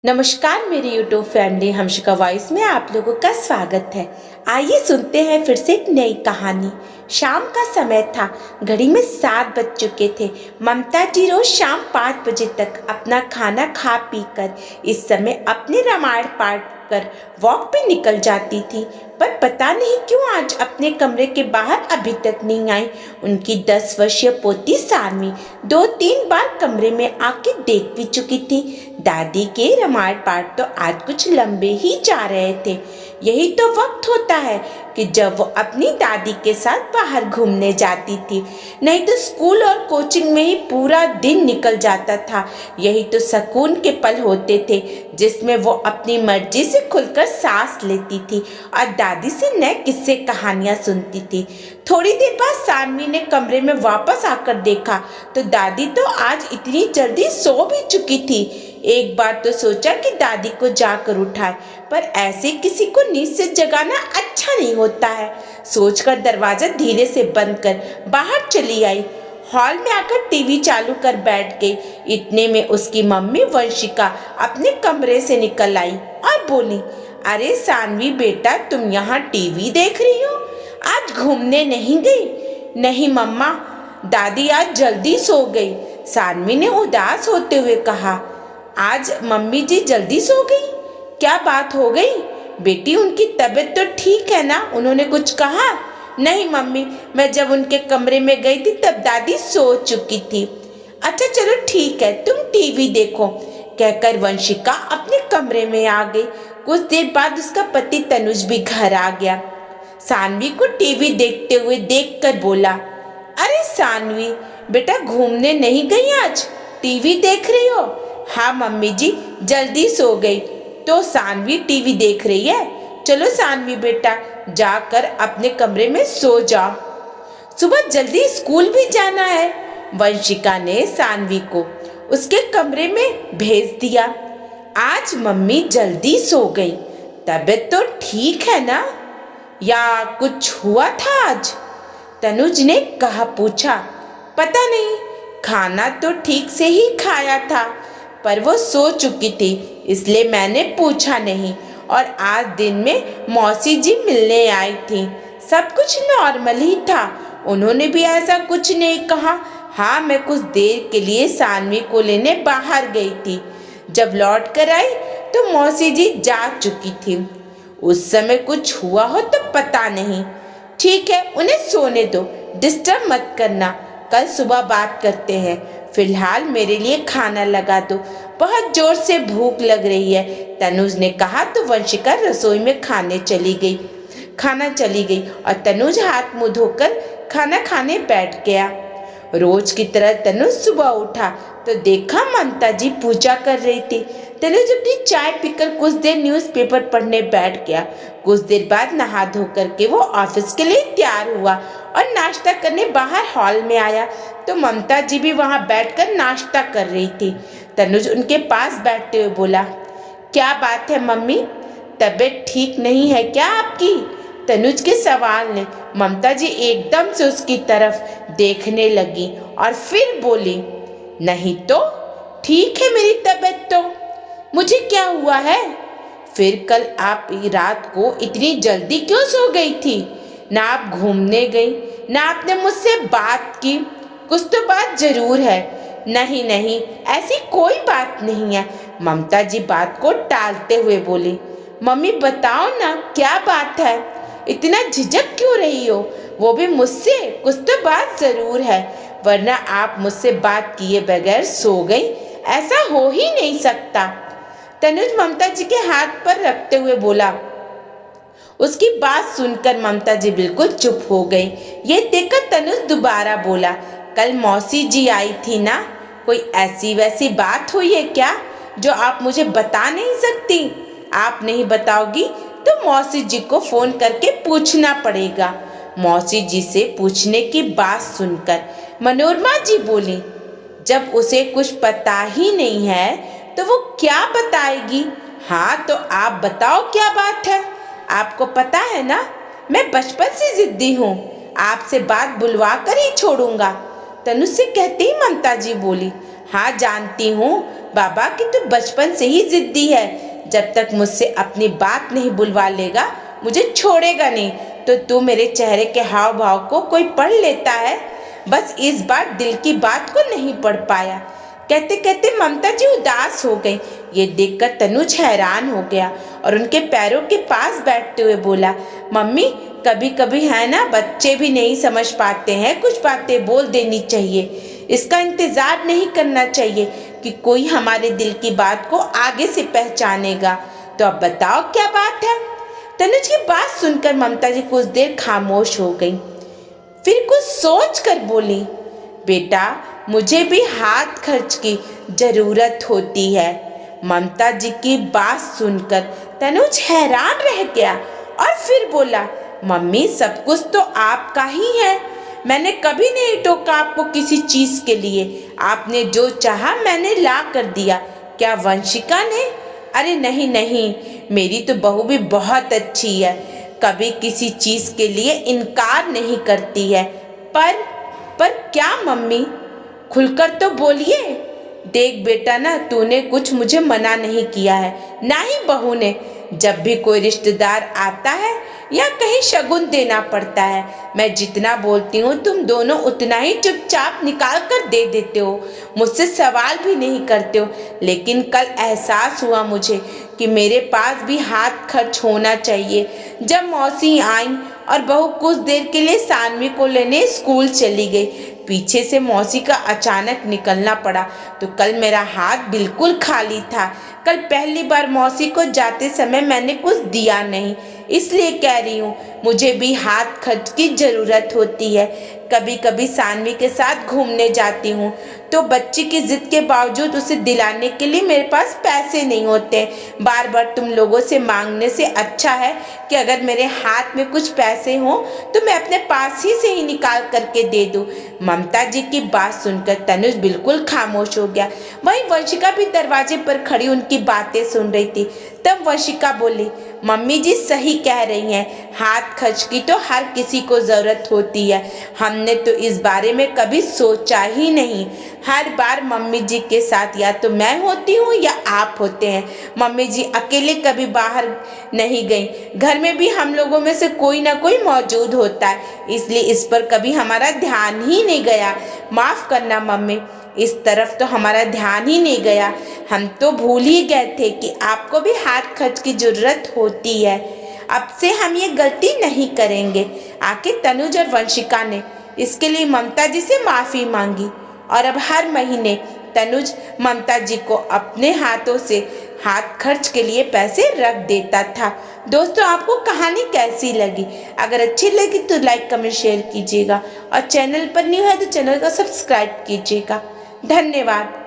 नमस्कार मेरी YouTube family हमशिका voice में आप लोगों का स्वागत है। आइए सुनते हैं फिर से एक नई कहानी। शाम का समय था, घड़ी में 7 बज चुके थे। ममता जी रोज शाम 5 बजे तक अपना खाना खा पी कर इस समय अपने रामायण पाठ कर वॉक पे निकल जाती थी, पर पता नहीं क्यों आज अपने कमरे के बाहर अभी तक नहीं आई। उनकी 10 वर्षीय पोती सानवी 2-3 बार कमरे में आके देख भी चुकी थी। दादी के रामायण पाठ तो आज कुछ लंबे ही जा रहे थे। यही तो वक्त होता है कि जब वो अपनी दादी के साथ बाहर घूमने जाती थी, नहीं तो स्कूल और कोचिंग में ही पूरा दिन निकल जाता था। यही तो सुकून के पल होते थे जिसमें वो अपनी मर्जी से खुलकर सांस लेती थी और दादी से नए किस्से कहानियां सुनती थी। थोड़ी देर बाद सानवी ने कमरे में वापस आकर देखा तो दादी तो आज इतनी जल्दी सो भी चुकी थी। एक बार तो सोचा कि दादी को जाकर उठाए, पर ऐसे किसी को नींद से जगाना अच्छा नहीं होता है। सोचकर दरवाजा धीरे से बंद कर बाहर चली आई। हॉल में आकर टीवी चालू कर बैठ गई। इतने में उसकी मम्मी वंशिका अपने कमरे से निकल आई और बोली, अरे सानवी बेटा, तुम यहाँ टीवी देख रही हो? आज घूमने नहीं गई? नहीं मम्मा, दादी आज जल्दी सो गई, सानवी ने उदास होते हुए कहा। आज मम्मी जी जल्दी सो गई? क्या बात हो गई बेटी? उनकी तबीयत तो ठीक है ना? उन्होंने कुछ कहा? नहीं मम्मी, मैं जब उनके कमरे में गई थी तब दादी सो चुकी थी। अच्छा चलो ठीक है, तुम टीवी देखो, कहकर वंशिका अपने कमरे में आ गई। कुछ देर बाद उसका पति तनुज भी घर आ गया। सानवी को टीवी देखते हुए देखकर बोला, अरे सानवी बेटा, घूमने नहीं गई आज? टीवी देख रही हो? हाँ मम्मी जी, जल्दी सो गई तो सानवी टीवी देख रही है। चलो सानवी बेटा, जाकर अपने कमरे में सो जाओ, सुबह जल्दी स्कूल भी जाना है। वंशिका ने सानवी को उसके कमरे में भेज दिया। आज मम्मी जल्दी सो गई, तबीयत तो ठीक है ना, या कुछ हुआ था आज? तनुज ने पूछा। पता नहीं, खाना तो ठीक से ही खाया था, पर वो सो चुकी थी इसलिए मैंने पूछा नहीं। और आज दिन में मौसी जी मिलने आई थी, सब कुछ नॉर्मल ही था, उन्होंने भी ऐसा कुछ नहीं कहा। हाँ, मैं कुछ देर के लिए सानवी को लेने बाहर गई थी, जब लौट कर आई तो मौसी जी जा चुकी थी। उस समय कुछ हुआ हो तो पता नहीं। ठीक है, उन्हें सोने दो, डिस्टर्ब मत करना, कल सुबह बात करते हैं। फिलहाल मेरे लिए खाना लगा दो, बहुत जोर से भूख लग रही है, तनुज ने कहा तो वंशिका रसोई में खाना चली गई और तनुज हाथ मुंह धोकर खाना खाने बैठ गया। रोज की तरह तनुज सुबह उठा तो देखा ममता जी पूजा कर रही थी। तनुज अपनी चाय पीकर कुछ देर न्यूज़पेपर पढ़ने बैठ गया। कुछ देर बाद नहा धोकर के वो ऑफिस के लिए तैयार हुआ और नाश्ता करने बाहर हॉल में आया तो ममता जी भी वहां बैठकर नाश्ता कर रही थी। तनुज उनके पास बैठते हुए बोला, क्या बात है मम्मी, तबीयत ठीक नहीं है क्या आपकी? तनुज के सवाल ने ममता जी एकदम से उसकी तरफ देखने लगी और फिर बोली, नहीं तो ठीक है मेरी तबीयत तो, मुझे क्या हुआ है? फिर कल आप रात को इतनी जल्दी क्यों सो गई थी? ना आप घूमने गई, ना आपने मुझसे बात की। कुछ तो बात जरूर है। नहीं नहीं, ऐसी कोई बात नहीं है, ममता जी बात को टालते हुए बोली। मम्मी बताओ ना, क्या बात है? इतना झिझक क्यों रही हो, वो भी मुझसे? कुछ तो बात जरूर है, वरना आप मुझसे बात किए बगैर सो गई, ऐसा हो ही नहीं सकता। तनुज ममता जी के हाथ पर रखते हुए बोला। उसकी बात सुनकर ममता जी बिल्कुल चुप हो गई। ये देखकर तनुज दोबारा बोला, कल मौसी जी आई थी ना, कोई ऐसी वैसी बात हुई है क्या जो आप मुझे बता नहीं सकती? आप नहीं बताओगी तो मौसी जी को फोन करके पूछना पड़ेगा। मौसी जी से पूछने की बात सुनकर मनोरमा जी बोली, जब उसे कुछ पता ही नहीं है तो वो क्या बताएगी? हाँ तो आप बताओ क्या बात है? आपको पता है ना, मैं बचपन से जिद्दी हूँ, आपसे बात बुलवा कर ही छोड़ूंगा। तनुज से कहते ही ममता जी बोली, हाँ जानती हूँ, बाबा की तो बचपन से ही जिद्दी है, जब तक मुझसे अपनी बात नहीं बुलवा लेगा मुझे छोड़ेगा नहीं। तो तू मेरे चेहरे के हाव भाव को कोई पढ़ लेता है, बस इस बार दिल की बात को नहीं पढ़ पाया। कहते कहते ममता जी उदास हो गई। ये देखकर तनुज हैरान हो गया और उनके पैरों के पास बैठते हुए बोला, मम्मी कभी कभी है ना, बच्चे भी नहीं समझ पाते हैं, कुछ बातें बोल देनी चाहिए। इसका इंतजार नहीं करना चाहिए कि कोई हमारे दिल की बात को आगे से पहचानेगा। तो अब बताओ क्या बात है। तनुज की बात सुनकर ममता जी कुछ देर खामोश हो गई, फिर कुछ सोच कर बोली, बेटा मुझे भी हाथ खर्च की जरूरत होती है। ममता जी की बात सुनकर तनुज हैरान रह गया और फिर बोला, मम्मी सब कुछ तो आपका ही है, मैंने कभी नहीं टोका आपको किसी चीज के लिए, आपने जो चाहा मैंने ला कर दिया। क्या वंशिका ने? अरे नहीं नहीं, मेरी तो बहू भी बहुत अच्छी है, कभी किसी चीज के लिए इनकार नहीं करती है। पर क्या मम्मी? खुलकर तो बोलिए। देख बेटा ना, तूने कुछ मुझे मना नहीं किया है, ना ही बहू ने। जब भी कोई रिश्तेदार आता है या कहीं शगुन देना पड़ता है, मैं जितना बोलती हूँ तुम दोनों उतना ही चुपचाप निकाल कर दे देते हो, मुझसे सवाल भी नहीं करते हो। लेकिन कल एहसास हुआ मुझे कि मेरे पास भी हाथ खर्च होना चाहिए। जब मौसी आई और बहू कुछ देर के लिए सानवी को लेने स्कूल चली गई, पीछे से मौसी का अचानक निकलना पड़ा, तो कल मेरा हाथ बिल्कुल खाली था। कल पहली बार मौसी को जाते समय मैंने कुछ दिया नहीं, इसलिए कह रही हूँ मुझे भी हाथ खर्च की जरूरत होती है। कभी कभी सानवी के साथ घूमने जाती हूँ तो बच्ची की जिद के बावजूद उसे दिलाने के लिए मेरे पास पैसे नहीं होते। बार बार तुम लोगों से मांगने से अच्छा है कि अगर मेरे हाथ में कुछ पैसे हों तो मैं अपने पास ही से ही निकाल करके दे दूँ। ममता जी की बात सुनकर तनुज बिल्कुल खामोश हो गया। वहीं वंशिका भी दरवाजे पर खड़ी उनकी बातें सुन रही थी। तब वंशिका बोली, मम्मी जी सही कह रही हैं, हाथ खर्च की तो हर किसी को जरूरत होती है, हमने तो इस बारे में कभी सोचा ही नहीं। हर बार मम्मी जी के साथ या तो मैं होती हूँ या आप होते हैं। मम्मी जी अकेले कभी बाहर नहीं गई, घर में भी हम लोगों में से कोई ना कोई मौजूद होता है, इसलिए इस पर कभी हमारा ध्यान ही नहीं गया। माफ करना मम्मी, इस तरफ तो हमारा ध्यान ही नहीं गया, हम तो भूल ही गए थे कि आपको भी हाथ खर्च की जरूरत होती है। अब से हम ये गलती नहीं करेंगे। आखिर तनुज और वंशिका ने इसके लिए ममता जी से माफी मांगी और अब हर महीने तनुज ममता जी को अपने हाथों से हाथ खर्च के लिए पैसे रख देता था। दोस्तों आपको कहानी कैसी लगी? अगर अच्छी लगी तो लाइक कमेंट शेयर कीजिएगा और चैनल पर न्यू है तो चैनल को सब्सक्राइब कीजिएगा। धन्यवाद।